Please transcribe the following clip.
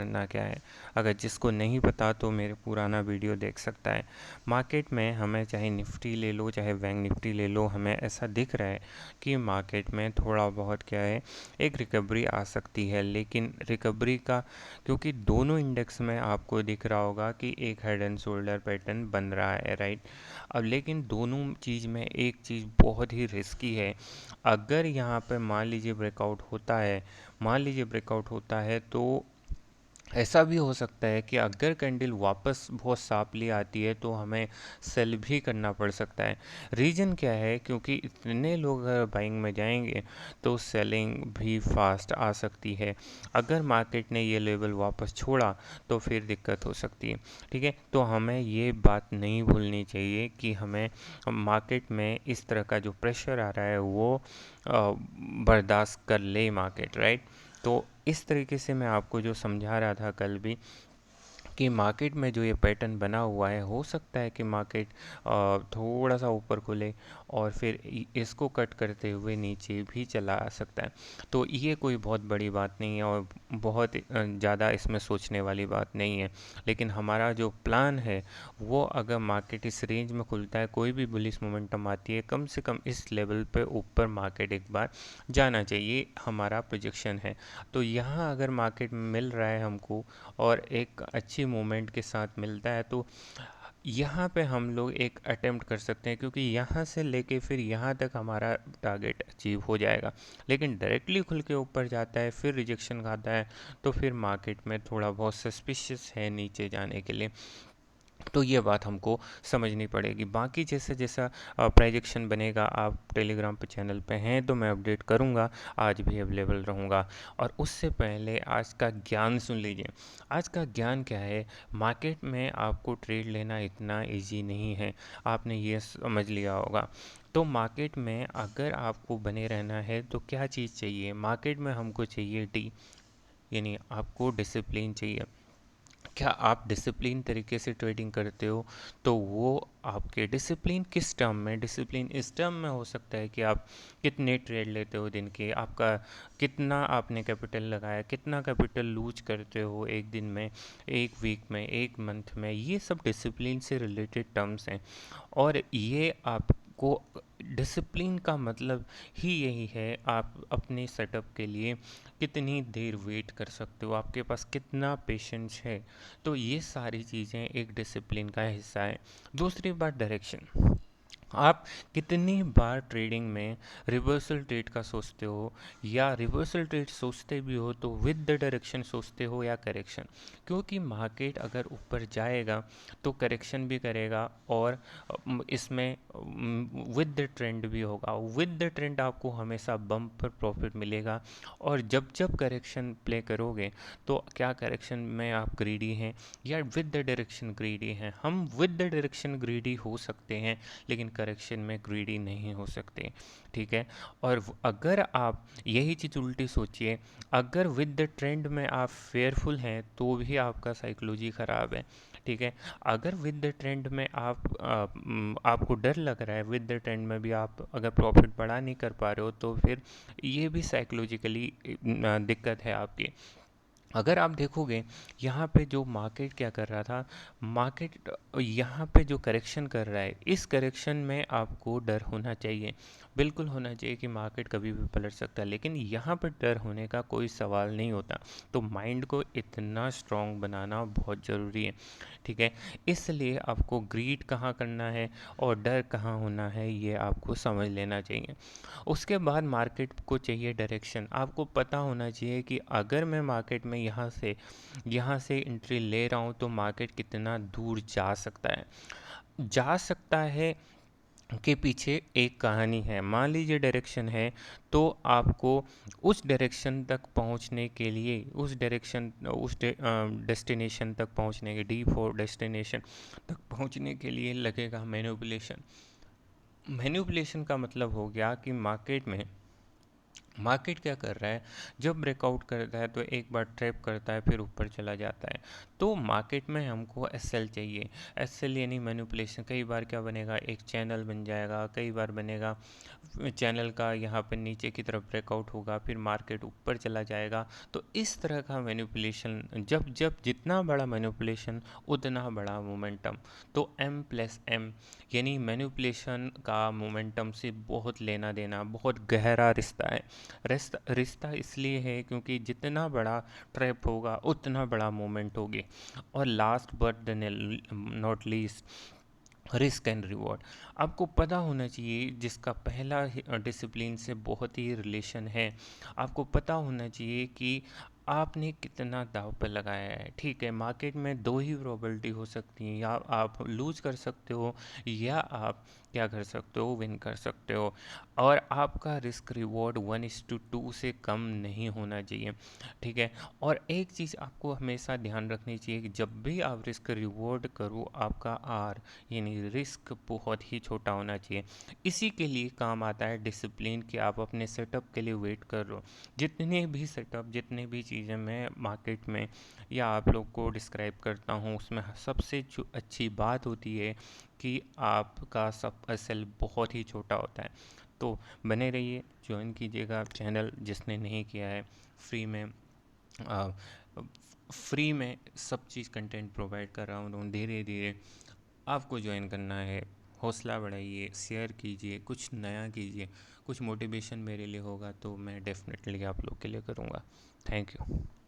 करना क्या है। अगर जिसको नहीं पता तो मेरे पुराना वीडियो देख सकता है। मार्केट में हमें चाहे निफ्टी ले लो चाहे बैंक निफ्टी ले लो, हमें ऐसा दिख रहा है कि मार्केट में थोड़ा बहुत क्या है, एक रिकवरी आ सकती है। लेकिन रिकवरी का, क्योंकि दोनों इंडेक्स में आपको दिख रहा होगा कि एक हेड एंड शोल्डर पैटर्न बन रहा है, राइट। अब लेकिन दोनों चीज़ में एक चीज़ बहुत ही रिस्की है। अगर यहाँ पे मान लीजिए ब्रेकआउट होता है, तो ऐसा भी हो सकता है कि अगर कैंडल वापस बहुत शार्पली आती है तो हमें सेल भी करना पड़ सकता है। रीज़न क्या है, क्योंकि इतने लोग अगर बाइंग में जाएंगे तो सेलिंग भी फास्ट आ सकती है। अगर मार्केट ने ये लेवल वापस छोड़ा तो फिर दिक्कत हो सकती है। ठीक है, तो हमें ये बात नहीं भूलनी चाहिए कि हमें मार्केट में इस तरह का जो प्रेशर आ रहा है वो बर्दाश्त कर ले मार्केट, राइट। तो इस तरीके से मैं आपको जो समझा रहा था कल भी, कि मार्केट में जो ये पैटर्न बना हुआ है, हो सकता है कि मार्केट थोड़ा सा ऊपर खुले और फिर इसको कट करते हुए नीचे भी चला आ सकता है। तो ये कोई बहुत बड़ी बात नहीं है और बहुत ज़्यादा इसमें सोचने वाली बात नहीं है। लेकिन हमारा जो प्लान है वो, अगर मार्केट इस रेंज में खुलता है, कोई भी बुलिश मोमेंटम आती है, कम से कम इस लेवल पे ऊपर मार्केट एक बार जाना चाहिए, हमारा प्रोजेक्शन है। तो यहाँ अगर मार्केट मिल रहा है हमको और एक अच्छी मूवमेंट के साथ मिलता है, तो यहाँ पे हम लोग एक अटेम्प्ट कर सकते हैं, क्योंकि यहाँ से लेके फिर यहाँ तक हमारा टारगेट अचीव हो जाएगा। लेकिन डायरेक्टली खुल के ऊपर जाता है फिर रिजेक्शन खाता है, तो फिर मार्केट में थोड़ा बहुत सस्पिशियस है नीचे जाने के लिए। तो ये बात हमको समझनी पड़ेगी। बाकी जैसे जैसा प्रोजेक्शन बनेगा, आप टेलीग्राम पे चैनल पे हैं तो मैं अपडेट करूँगा, आज भी अवेलेबल रहूँगा। और उससे पहले आज का ज्ञान सुन लीजिए। आज का ज्ञान क्या है, मार्केट में आपको ट्रेड लेना इतना इजी नहीं है, आपने ये समझ लिया होगा। तो मार्केट में अगर आपको बने रहना है तो क्या चीज़ चाहिए, मार्केट में हमको चाहिए डी, यानी आपको डिसिप्लिन चाहिए। क्या आप डिसिप्लिन तरीके से ट्रेडिंग करते हो, तो वो आपके डिसिप्लिन किस टर्म में, डिसिप्लिन इस टर्म में हो सकता है कि आप कितने ट्रेड लेते हो दिन के, आपका कितना आपने कैपिटल लगाया, कितना कैपिटल लूज करते हो एक दिन में, एक वीक में, एक मंथ में, ये सब डिसिप्लिन से रिलेटेड टर्म्स हैं। और ये आपको, डिसिप्लिन का मतलब ही यही है, आप अपने सेटअप के लिए कितनी देर वेट कर सकते हो, आपके पास कितना पेशेंस है। तो ये सारी चीज़ें एक डिसिप्लिन का हिस्सा है। दूसरी बात, डायरेक्शन। आप कितनी बार ट्रेडिंग में रिवर्सल ट्रेड का सोचते हो, या रिवर्सल ट्रेड सोचते भी हो तो विद द डायरेक्शन सोचते हो या करेक्शन। क्योंकि मार्केट अगर ऊपर जाएगा तो करेक्शन भी करेगा, और इसमें विद द ट्रेंड भी होगा। विद द ट्रेंड आपको हमेशा बम्प पर प्रॉफिट मिलेगा। और जब जब करेक्शन प्ले करोगे तो क्या करेक्शन में आप ग्रीडी हैं या विद द डायरेक्शन ग्रीडी हैं। हम विद द डायरेक्शन ग्रीडी हो सकते हैं, लेकिन करेक्शन में ग्रीडी नहीं हो सकते। ठीक है, और अगर आप यही चीज़ उल्टी सोचिए, अगर विद द ट्रेंड में आप फेयरफुल हैं तो भी आपका साइकोलॉजी ख़राब है। ठीक है, अगर विद द ट्रेंड में आपको डर लग रहा है, विद द ट्रेंड में भी आप अगर प्रॉफिट बढ़ा नहीं कर पा रहे हो, तो फिर ये भी साइकोलॉजिकली दिक्कत है आपकी। अगर आप देखोगे यहाँ पे जो मार्केट क्या कर रहा था, मार्केट यहाँ पे जो करेक्शन कर रहा है, इस करेक्शन में आपको डर होना चाहिए, बिल्कुल होना चाहिए कि मार्केट कभी भी पलट सकता है। लेकिन यहाँ पर डर होने का कोई सवाल नहीं होता। तो माइंड को इतना स्ट्रांग बनाना बहुत ज़रूरी है। ठीक है, इसलिए आपको ग्रीड कहाँ करना है और डर कहाँ होना है, ये आपको समझ लेना चाहिए। उसके बाद मार्केट को चाहिए डायरेक्शन। आपको पता होना चाहिए कि अगर मैं मार्केट में यहाँ से एंट्री ले रहा हूँ तो मार्केट कितना दूर जा सकता है के पीछे एक कहानी है। मान लीजिए डायरेक्शन है, तो आपको उस डायरेक्शन तक पहुंचने के लिए, उस डेस्टिनेशन तक पहुंचने के, D4 डेस्टिनेशन तक पहुंचने के लिए लगेगा मैनिपुलेशन। मैनिपुलेशन का मतलब हो गया कि मार्केट क्या कर रहा है, जब ब्रेकआउट करता है तो एक बार ट्रैप करता है, फिर ऊपर चला जाता है। तो मार्केट में हमको एसएल चाहिए। एसएल यानी मैनिपुलेशन। कई बार क्या बनेगा, एक चैनल बन जाएगा, कई बार बनेगा चैनल का यहाँ पर नीचे की तरफ ब्रेकआउट होगा, फिर मार्केट ऊपर चला जाएगा। तो इस तरह का मैनिपुलेशन, जब जब जितना बड़ा मैनिपुलेशन उतना बड़ा मोमेंटम। तो M+M यानी मैनिपुलेशन का मोमेंटम से बहुत लेना देना, बहुत गहरा रिश्ता है। रिश्ता रिश्ता इसलिए है क्योंकि जितना बड़ा ट्रैप होगा उतना बड़ा मोमेंट होगी। और last but the not least, risk and reward. आपको पता होना चाहिए, जिसका पहला डिसिप्लिन से बहुत ही रिलेशन है। आपको पता होना चाहिए कि आपने कितना दाव पे लगाया है। ठीक है, मार्केट में दो ही प्रोबेबिलिटी हो सकती हैं, या आप लूज कर सकते हो, या आप क्या कर सकते हो, विन कर सकते हो। और आपका रिस्क रिवॉर्ड 1:2 से कम नहीं होना चाहिए। ठीक है। और एक चीज़ आपको हमेशा ध्यान रखनी चाहिए कि जब भी आप रिस्क रिवॉर्ड करो, आपका आर यानी रिस्क बहुत ही छोटा होना चाहिए। इसी के लिए काम आता है डिसिप्लिन, कि आप अपने सेटअप के लिए वेट कर रहे हो। जितने भी सेटअप, जितने भी चीज़ें मैं मार्केट में या आप लोग को डिस्क्राइब करता हूँ, उसमें सबसे जो अच्छी बात होती है कि आपका सब असल बहुत ही छोटा होता है। तो बने रहिए, ज्वाइन कीजिएगा चैनल जिसने नहीं किया है। फ्री में आ, फ्री में सब चीज़ कंटेंट प्रोवाइड कर रहा हूँ। धीरे धीरे आपको ज्वाइन करना है। हौसला बढ़ाइए, शेयर कीजिए, कुछ नया कीजिए। कुछ मोटिवेशन मेरे लिए होगा तो मैं डेफिनेटली आप लोग के लिए करूँगा। Thank you.